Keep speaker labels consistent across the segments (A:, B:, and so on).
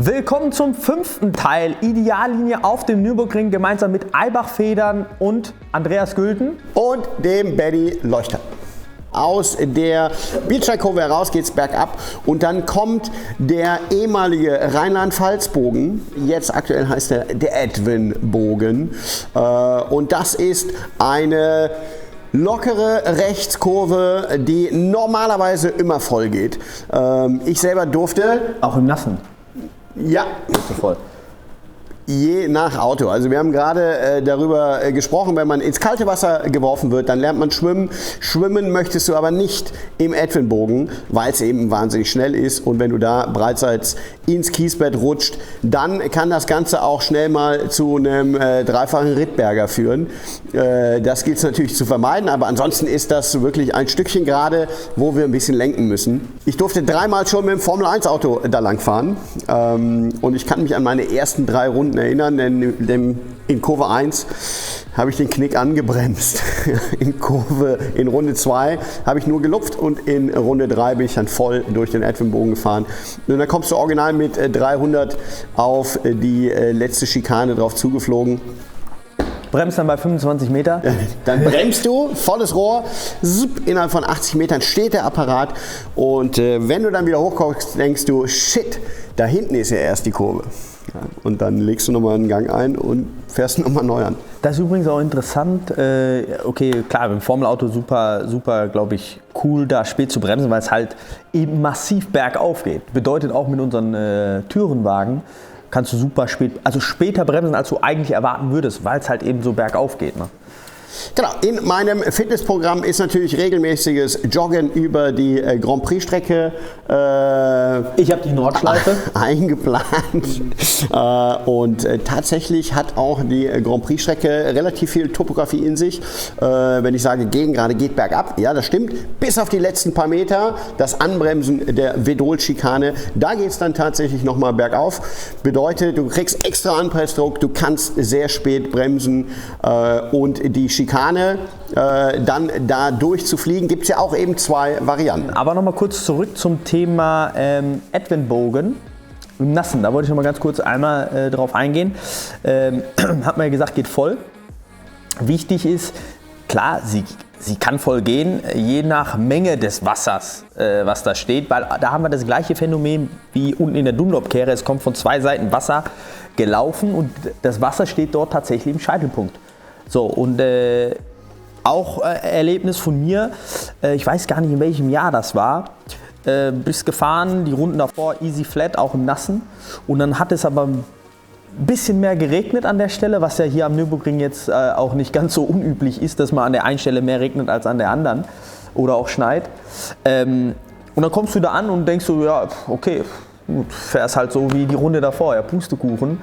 A: Willkommen zum 5. Teil Ideallinie auf dem Nürburgring gemeinsam mit Aibach Federn und Andreas Gülden
B: und dem Benny Leuchter. Aus der Biersteigkurve heraus geht es bergab und dann kommt der ehemalige Rheinland-Pfalz-Bogen, jetzt aktuell heißt er der Edwin-Bogen, und das ist eine lockere Rechtskurve, die normalerweise immer voll geht. Ich selber durfte...
A: Auch im Nassen?
B: Ja.
A: Voll.
B: Je nach Auto. Also wir haben gerade darüber gesprochen, wenn man ins kalte Wasser geworfen wird, dann lernt man schwimmen. Schwimmen möchtest du aber nicht im Edwin-Bogen, weil es eben wahnsinnig schnell ist. Und wenn du da bereits ins Kiesbett rutscht, dann kann das Ganze auch schnell mal zu einem dreifachen Rittberger führen. Das gilt es natürlich zu vermeiden, aber ansonsten ist das wirklich ein Stückchen gerade, wo wir ein bisschen lenken müssen. Ich durfte 3-mal schon mit dem Formel-1-Auto da lang fahren und ich kann mich an meine ersten 3 Runden erinnern, denn in Kurve 1 habe ich den Knick angebremst. In Runde 2 habe ich nur gelupft und in Runde 3 bin ich dann voll durch den Edwin-Bogen gefahren. Und dann kommst du original mit 300 auf die letzte Schikane drauf zugeflogen.
A: Bremst dann bei 25 Meter?
B: Dann bremst du, volles Rohr, innerhalb von 80 Metern steht der Apparat und wenn du dann wieder hochkommst, denkst du, shit, da hinten ist ja erst die Kurve. Ja, und dann legst du nochmal einen Gang ein und fährst nochmal neu an.
A: Das ist übrigens auch interessant. Okay, klar, im Formelauto super, glaube ich, cool, da spät zu bremsen, weil es halt eben massiv bergauf geht. Bedeutet auch mit unseren Tourenwagen kannst du super später bremsen, als du eigentlich erwarten würdest, weil es halt eben so bergauf geht. Ne?
B: Genau, in meinem Fitnessprogramm ist natürlich regelmäßiges Joggen über die Grand Prix-Strecke.
A: Ich habe die Nordschleife
B: eingeplant und tatsächlich hat auch die Grand Prix-Strecke relativ viel Topografie in sich. Wenn ich sage, Gegengrade geht bergab, ja, das stimmt, bis auf die letzten paar Meter, das Anbremsen der Vedol-Schikane, da geht es dann tatsächlich nochmal bergauf. Bedeutet, du kriegst extra Anpressdruck, du kannst sehr spät bremsen und die Schikane dann da durchzufliegen, gibt es ja auch eben 2 Varianten.
A: Aber nochmal kurz zurück zum Thema Edwin-Bogen im Nassen. Da wollte ich noch mal ganz kurz einmal drauf eingehen. Hat man ja gesagt, geht voll. Wichtig ist, klar, sie kann voll gehen, je nach Menge des Wassers, was da steht. Weil da haben wir das gleiche Phänomen wie unten in der Dunlop-Kehre. Es kommt von 2 Seiten Wasser gelaufen und das Wasser steht dort tatsächlich im Scheitelpunkt. So, und auch Erlebnis von mir, ich weiß gar nicht, in welchem Jahr das war, bist gefahren, die Runden davor, easy flat, auch im Nassen. Und dann hat es aber ein bisschen mehr geregnet an der Stelle, was ja hier am Nürburgring jetzt auch nicht ganz so unüblich ist, dass man an der einen Stelle mehr regnet als an der anderen oder auch schneit. Und dann kommst du da an und denkst so, ja, okay, gut, fährst halt so wie die Runde davor, ja, Pustekuchen.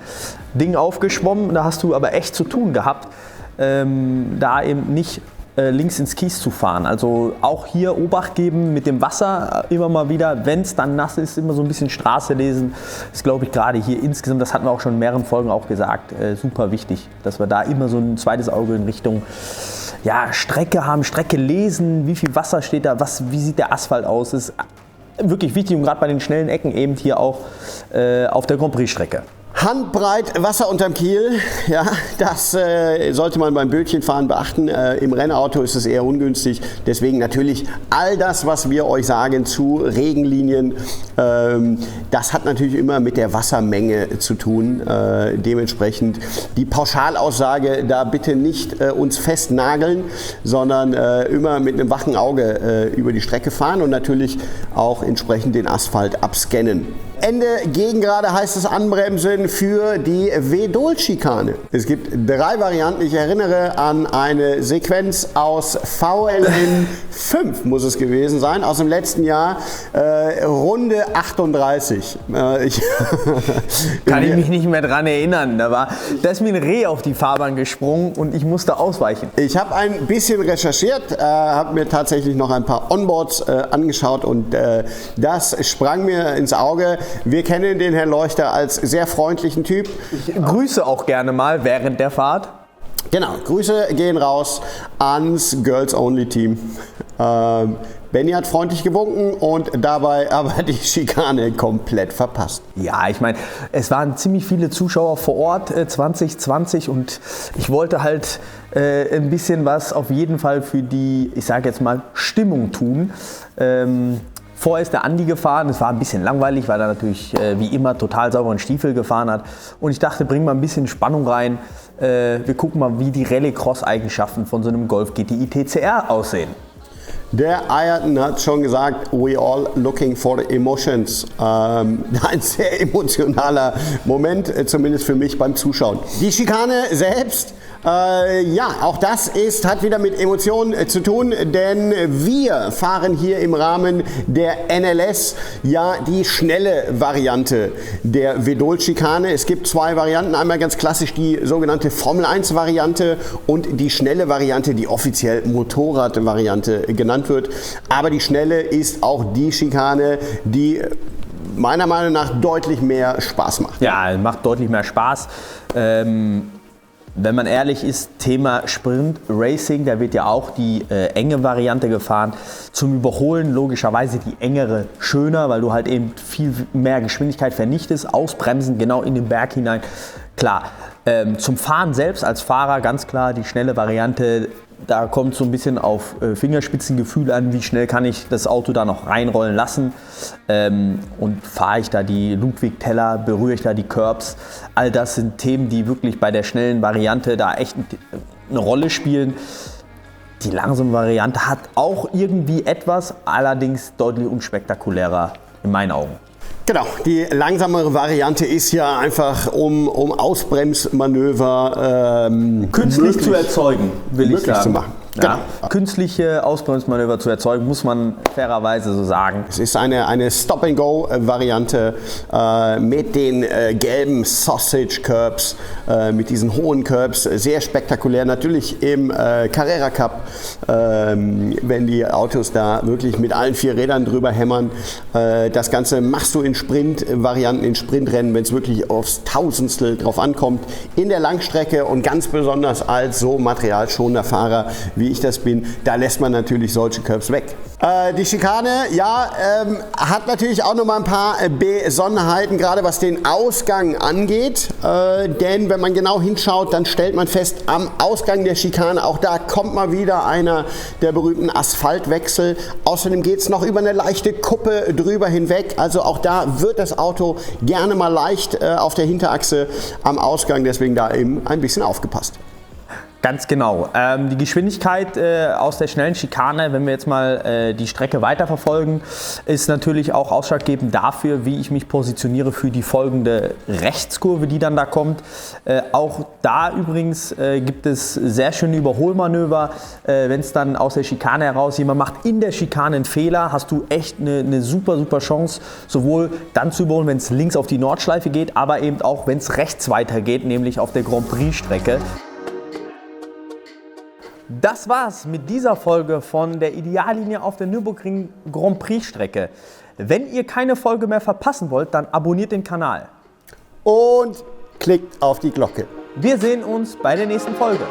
A: Ding aufgeschwommen, da hast du aber echt zu tun gehabt. Da eben nicht links ins Kies zu fahren. Also auch hier Obacht geben mit dem Wasser immer mal wieder, wenn es dann nass ist, immer so ein bisschen Straße lesen. Das ist, glaube ich, gerade hier insgesamt, das hatten wir auch schon in mehreren Folgen auch gesagt, super wichtig, dass wir da immer so ein zweites Auge in Richtung Strecke haben, Strecke lesen, wie viel Wasser steht da, wie sieht der Asphalt aus. Das ist wirklich wichtig und gerade bei den schnellen Ecken eben hier auch auf der Grand Prix-Strecke.
B: Handbreit Wasser unterm Kiel, ja, das sollte man beim Bötchenfahren beachten. Im Rennauto ist es eher ungünstig. Deswegen natürlich all das, was wir euch sagen zu Regenlinien, das hat natürlich immer mit der Wassermenge zu tun. Dementsprechend die Pauschalaussage da bitte nicht uns festnageln, sondern immer mit einem wachen Auge über die Strecke fahren und natürlich auch entsprechend den Asphalt abscannen. Ende Gegengrade heißt es anbremsen für die Vedol-Schikane. Es gibt 3 Varianten. Ich erinnere an eine Sequenz aus VLN 5, muss es gewesen sein, aus dem letzten Jahr, Runde 38.
A: Kann ich mich nicht mehr dran erinnern. Da ist mir ein Reh auf die Fahrbahn gesprungen und ich musste ausweichen.
B: Ich habe ein bisschen recherchiert, habe mir tatsächlich noch ein paar Onboards angeschaut und das sprang mir ins Auge. Wir kennen den Herrn Leuchter als sehr freundlichen Typ.
A: Ich grüße auch gerne mal während der Fahrt.
B: Genau, Grüße gehen raus ans Girls Only Team. Benny hat freundlich gewunken und dabei aber die Schikane komplett verpasst.
A: Ja, ich meine, es waren ziemlich viele Zuschauer vor Ort 2020 und ich wollte halt ein bisschen was auf jeden Fall für die, ich sage jetzt mal, Stimmung tun. Vorher ist der Andi gefahren, es war ein bisschen langweilig, weil er natürlich wie immer total sauberen Stiefel gefahren hat. Und ich dachte, bring mal ein bisschen Spannung rein. Wir gucken mal, wie die Rallycross-Eigenschaften von so einem Golf GTI TCR aussehen.
B: Der Ayrton hat schon gesagt, we all looking for the emotions. Ein sehr emotionaler Moment, zumindest für mich beim Zuschauen. Die Schikane selbst, ja, auch das hat wieder mit Emotionen zu tun, denn wir fahren hier im Rahmen der NLS ja die schnelle Variante der Vedol-Schikane. Es gibt zwei Varianten, einmal ganz klassisch die sogenannte Formel-1-Variante und die schnelle Variante, die offiziell Motorrad-Variante genannt wird. Aber die schnelle ist auch die Schikane, die meiner Meinung nach deutlich mehr Spaß macht.
A: Ja, macht deutlich mehr Spaß. Wenn man ehrlich ist, Thema Sprint Racing, da wird ja auch die enge Variante gefahren. Zum Überholen logischerweise die engere schöner, weil du halt eben viel mehr Geschwindigkeit vernichtest, ausbremsen genau in den Berg hinein. Klar, zum Fahren selbst als Fahrer ganz klar die schnelle Variante. Da kommt so ein bisschen auf Fingerspitzengefühl an, wie schnell kann ich das Auto da noch reinrollen lassen und fahre ich da die Ludwig-Teller, berühre ich da die Curbs. All das sind Themen, die wirklich bei der schnellen Variante da echt eine Rolle spielen. Die langsame Variante hat auch irgendwie etwas, allerdings deutlich unspektakulärer in meinen Augen.
B: Genau, die langsamere Variante ist ja einfach, um Ausbremsmanöver
A: künstlich zu erzeugen, will ich sagen.
B: Zu machen.
A: Ja, künstliche Ausbremsmanöver zu erzeugen, muss man fairerweise so sagen.
B: Es ist eine Stop-and-Go-Variante mit den gelben Sausage-Curbs, mit diesen hohen Curbs, sehr spektakulär. Natürlich im Carrera Cup, wenn die Autos da wirklich mit allen 4 Rädern drüber hämmern. Das Ganze machst du in Sprint-Varianten, in Sprintrennen, wenn es wirklich aufs Tausendstel drauf ankommt. In der Langstrecke und ganz besonders als so materialschonender Fahrer, wie ich das bin, da lässt man natürlich solche Curbs weg. Die Schikane, ja, hat natürlich auch noch mal ein paar Besonderheiten, gerade was den Ausgang angeht. Denn wenn man genau hinschaut, dann stellt man fest, am Ausgang der Schikane, auch da kommt mal wieder einer der berühmten Asphaltwechsel. Außerdem geht es noch über eine leichte Kuppe drüber hinweg. Also auch da wird das Auto gerne mal leicht auf der Hinterachse am Ausgang. Deswegen da eben ein bisschen aufgepasst.
A: Ganz genau. Die Geschwindigkeit aus der schnellen Schikane, wenn wir jetzt mal die Strecke weiterverfolgen, ist natürlich auch ausschlaggebend dafür, wie ich mich positioniere für die folgende Rechtskurve, die dann da kommt. Auch da übrigens gibt es sehr schöne Überholmanöver. Wenn es dann aus der Schikane heraus jemand macht in der Schikane einen Fehler, hast du echt eine super Chance, sowohl dann zu überholen, wenn es links auf die Nordschleife geht, aber eben auch, wenn es rechts weitergeht, nämlich auf der Grand Prix Strecke. Das war's mit dieser Folge von der Ideallinie auf der Nürburgring Grand Prix Strecke. Wenn ihr keine Folge mehr verpassen wollt, dann abonniert den Kanal.
B: Und klickt auf die Glocke.
A: Wir sehen uns bei der nächsten Folge.